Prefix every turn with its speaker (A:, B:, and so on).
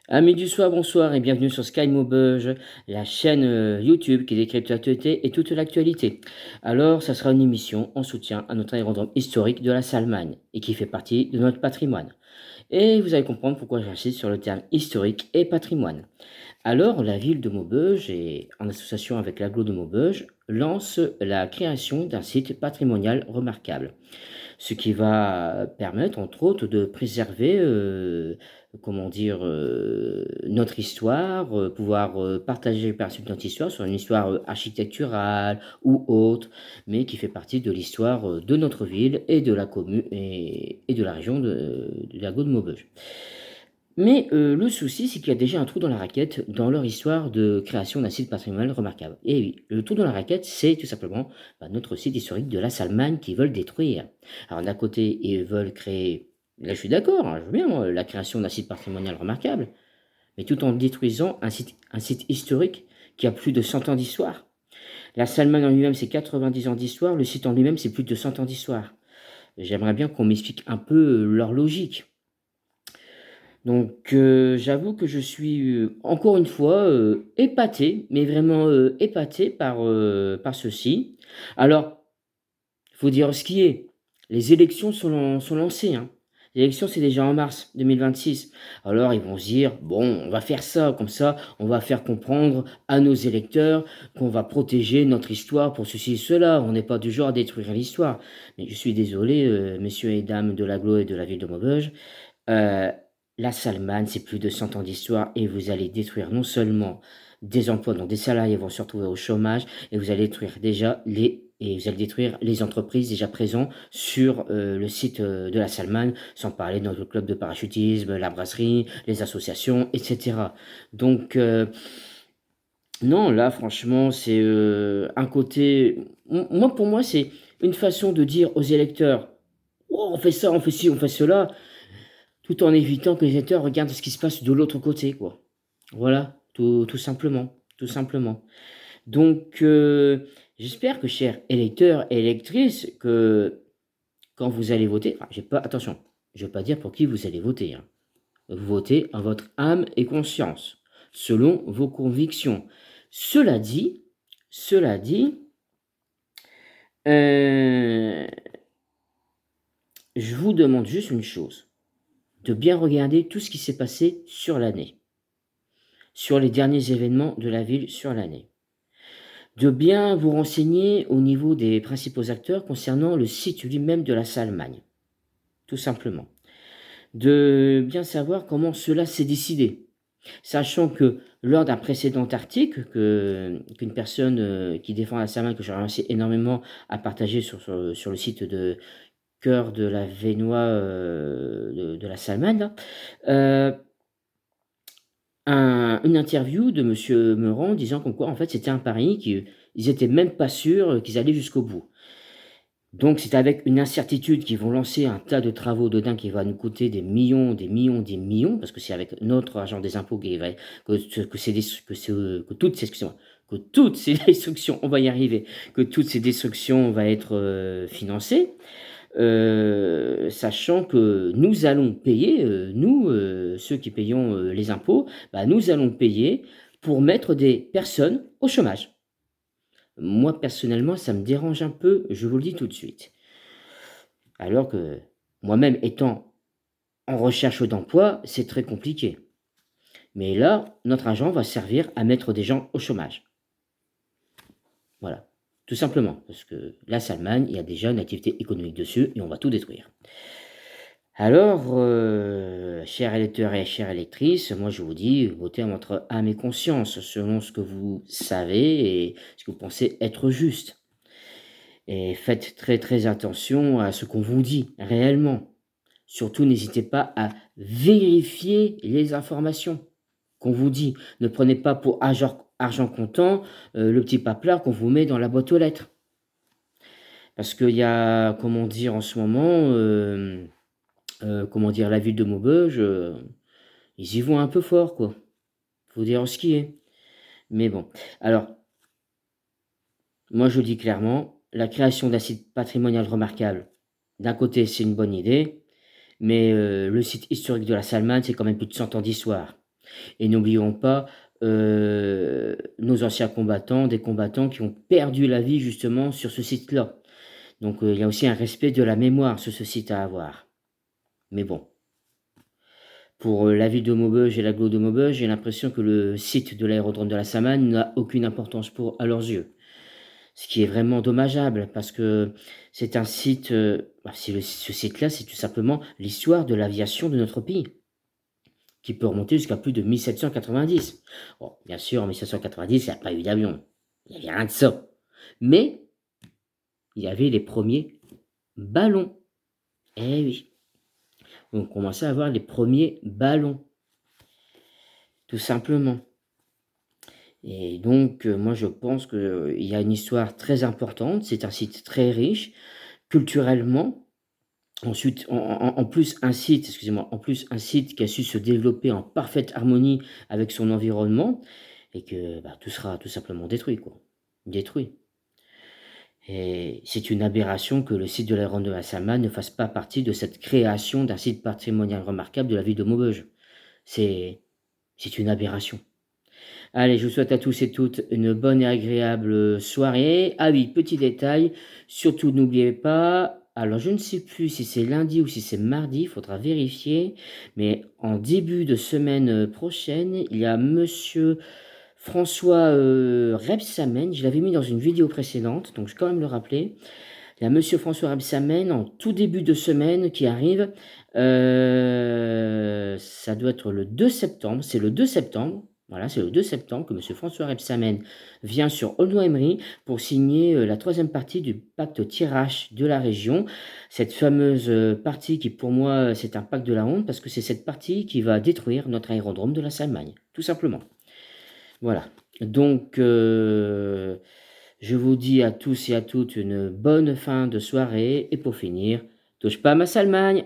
A: Amis du soir, bonsoir et bienvenue sur Sky Maubeuge, la chaîne YouTube qui décrypte l'actualité et toute l'actualité. Alors, ça sera une émission en soutien à notre aérodrome historique de la Salmagne et qui fait partie de notre patrimoine. Et vous allez comprendre pourquoi j'insiste sur le terme historique et patrimoine. Alors, la ville de Maubeuge, et en association avec l'agglo de Maubeuge, lance la création d'un site patrimonial remarquable. Ce qui va permettre, entre autres, de préserver, comment dire, notre histoire, pouvoir partager par la suite notre histoire sur une histoire architecturale ou autre, mais qui fait partie de l'histoire de notre ville et de la commune et de la région de la de Maubeuge. Mais le souci, c'est qu'il y a déjà un trou dans la raquette dans leur histoire de création d'un site patrimonial remarquable. Et oui, le trou dans la raquette, c'est tout simplement notre site historique de la Salmagne qu'ils veulent détruire. Alors d'un côté, ils veulent créer, là je suis d'accord, hein, je veux bien, moi, la création d'un site patrimonial remarquable, mais tout en détruisant un site historique qui a plus de 100 ans d'histoire. La Salmagne en lui-même, c'est 90 ans d'histoire, le site en lui-même, c'est plus de 100 ans d'histoire. J'aimerais bien qu'on m'explique un peu leur logique. Donc j'avoue que je suis, encore une fois, épaté, mais vraiment, épaté par ceci. Alors, il faut dire ce qui est, les élections sont lancées, hein. Les élections, c'est déjà en mars 2026. Alors ils vont se dire: «Bon, on va faire ça, comme ça, on va faire comprendre à nos électeurs qu'on va protéger notre histoire pour ceci et cela. On n'est pas du genre à détruire l'histoire». Mais je suis désolé, messieurs et dames de l'agglo et de la ville de Maubeuge, Heu, la Salman, c'est plus de 100 ans d'histoire et vous allez détruire non seulement des emplois, donc des salariés vont se retrouver au chômage et vous allez détruire les entreprises déjà présentes sur, le site, de la Salman, sans parler de notre club de parachutisme, la brasserie, les associations et cetera. Donc non, là franchement, c'est, un côté moi pour moi, c'est une façon de dire aux électeurs: «Oh, on fait ça, on fait ci, on fait cela», tout en évitant que les lecteurs regardent ce qui se passe de l'autre côté, quoi. Voilà, tout simplement, tout simplement. Donc, j'espère que chers électeurs et électrices, que quand vous allez voter, enfin, j'ai pas attention, je veux pas dire pour qui vous allez voter, hein. Vous votez en votre âme et conscience, selon vos convictions. Cela dit cela dit, heu, je vous demande juste une chose, de bien regarder tout ce qui s'est passé sur l'année. Sur les derniers événements de la ville sur l'année. De bien vous renseigner au niveau des principaux acteurs concernant le site lui-même de la Salmagne, tout simplement. De bien savoir comment cela s'est décidé, sachant que lors d'un précédent article qu'une personne, qui défend la Salmagne, que je remercie énormément, a partagé sur le site de Cœur de la Vénois, de la Salmagne là, une interview de monsieur Meurant disant comme quoi, en fait, c'était un pari, qu'ils étaient même pas sûrs, qu'ils allaient jusqu'au bout. Donc c'est avec une incertitude qu'ils vont lancer un tas de travaux de dingue qui va nous coûter des millions, des millions, des millions, parce que c'est avec notre argent des impôts que ces que toutes ces excusez-moi, que toutes ces destructions, on va y arriver, que toutes ces destructions va être, financées. Sachant que nous allons payer, nous, ceux qui payons, les impôts, bah, nous allons payer pour mettre des personnes au chômage. Moi, personnellement, ça me dérange un peu, je vous le dis tout de suite. Alors que moi-même étant en recherche d'emploi, c'est très compliqué. Mais là, notre argent va servir à mettre des gens au chômage. Voilà, tout simplement, parce que la Salmagne, il y a déjà une activité économique dessus et on va tout détruire. Alors, chers électeurs et chères électrices, moi je vous dis, votez en votre âme et conscience, selon ce que vous savez et ce que vous pensez être juste. Et faites très, très attention à ce qu'on vous dit réellement. Surtout, n'hésitez pas à vérifier les informations qu'on vous dit. Ne prenez pas pour argent comptant, le petit paplard qu'on vous met dans la boîte aux lettres. Parce qu'il y a, comment dire, en ce moment, comment dire? La ville de Maubeuge, ils y vont un peu fort, quoi. Faut dire ce qui est. Mais bon, alors, moi je dis clairement, la création d'un site patrimonial remarquable, d'un côté, c'est une bonne idée, mais le site historique de la Salmanne, c'est quand même plus de 100 ans d'histoire. Et n'oublions pas, nos anciens combattants, des combattants qui ont perdu la vie justement sur ce site-là. Donc, il y a aussi un respect de la mémoire sur ce site à avoir. Mais bon, pour, la ville de Maubeuge et l'agglo de Maubeuge, j'ai l'impression que le site de l'aérodrome de la Samagne n'a aucune importance à leurs yeux. Ce qui est vraiment dommageable parce que c'est un site, ce site-là, c'est tout simplement l'histoire de l'aviation de notre pays, qui peut remonter jusqu'à plus de 1790. Bon, bien sûr, en 1790, il n'y a pas eu d'avion, il n'y avait rien de ça. Mais il y avait les premiers ballons. Eh oui, on commençait à avoir les premiers ballons, tout simplement. Et donc, moi je pense qu'il y a une histoire très importante, c'est un site très riche culturellement. Ensuite, en plus un site, excusez-moi, en plus un site qui a su se développer en parfaite harmonie avec son environnement et que, bah, tout sera tout simplement détruit, quoi. Détruit. Et c'est une aberration que le site de l'aérodrome de la Sama ne fasse pas partie de cette création d'un site patrimonial remarquable de la ville de Maubeuge. C'est c'est une aberration. Allez, je vous souhaite à tous et toutes une bonne et agréable soirée. Ah oui, petit détail, surtout n'oubliez pas, alors je ne sais plus si c'est lundi ou si c'est mardi, il faudra vérifier, mais en début de semaine prochaine, il y a monsieur François Rebsamen, je l'avais mis dans une vidéo précédente, donc je vais quand même le rappeler. Il y a monsieur François Rebsamen en tout début de semaine qui arrive. Ça doit être le 2 septembre, c'est le 2 septembre. Voilà, c'est le 2 septembre que monsieur François Rebsamen vient sur Aulnoy-Emery pour signer la troisième partie du pacte Thiérache de la région. Cette fameuse partie qui, pour moi, c'est un pacte de la honte parce que c'est cette partie qui va détruire notre aérodrome de la Salmagne, tout simplement. Voilà. Donc, je vous dis à tous et à toutes une bonne fin de soirée et pour finir, touche pas à ma Salmagne!